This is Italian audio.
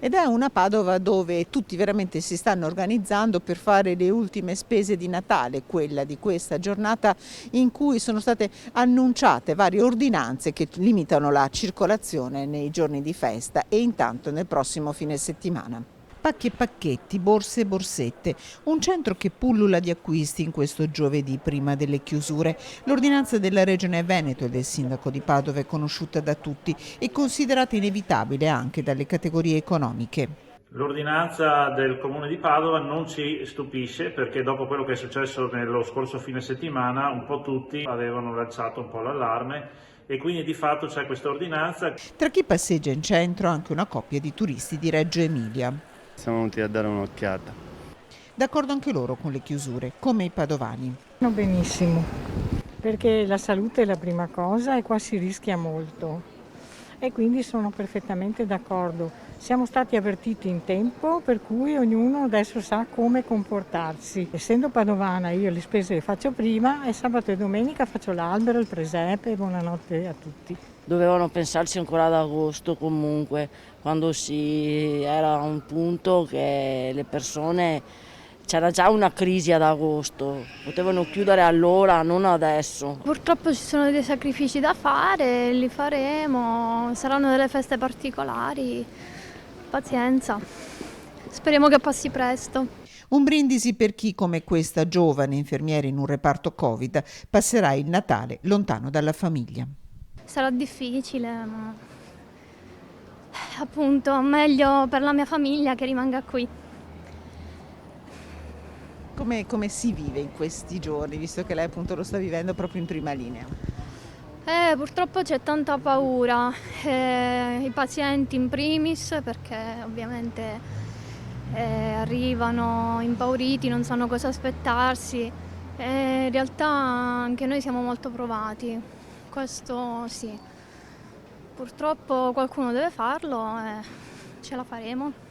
Ed è una Padova dove tutti veramente si stanno organizzando per fare le ultime spese di Natale, quella di questa giornata in cui sono state annunciate varie ordinanze che limitano la circolazione nei giorni di festa e intanto nel prossimo fine settimana. Pacchi e pacchetti, borse e borsette, un centro che pullula di acquisti in questo giovedì prima delle chiusure. L'ordinanza della Regione Veneto e del sindaco di Padova è conosciuta da tutti e considerata inevitabile anche dalle categorie economiche. L'ordinanza del Comune di Padova non ci stupisce perché dopo quello che è successo nello scorso fine settimana un po' tutti avevano lanciato un po' l'allarme e quindi di fatto c'è questa ordinanza. Tra chi passeggia in centro anche una coppia di turisti di Reggio Emilia. Siamo venuti a dare un'occhiata. D'accordo anche loro con le chiusure, come i padovani. No, benissimo, perché la salute è la prima cosa e qua si rischia molto e quindi sono perfettamente d'accordo. Siamo stati avvertiti in tempo per cui ognuno adesso sa come comportarsi. Essendo padovana io le spese le faccio prima e sabato e domenica faccio l'albero, il presepe, buonanotte a tutti. Dovevano pensarci ancora ad agosto comunque, quando si era a un punto che le persone, c'era già una crisi ad agosto, potevano chiudere allora, non adesso. Purtroppo ci sono dei sacrifici da fare, li faremo, saranno delle feste particolari, pazienza, speriamo che passi presto. Un brindisi per chi, come questa giovane infermiera in un reparto Covid, passerà il Natale lontano dalla famiglia. Sarà difficile, ma appunto meglio per la mia famiglia che rimanga qui. Come si vive in questi giorni, visto che lei appunto lo sta vivendo proprio in prima linea? Purtroppo c'è tanta paura, i pazienti in primis perché ovviamente arrivano impauriti, non sanno cosa aspettarsi. In realtà anche noi siamo molto provati, questo sì. Purtroppo qualcuno deve farlo e ce la faremo.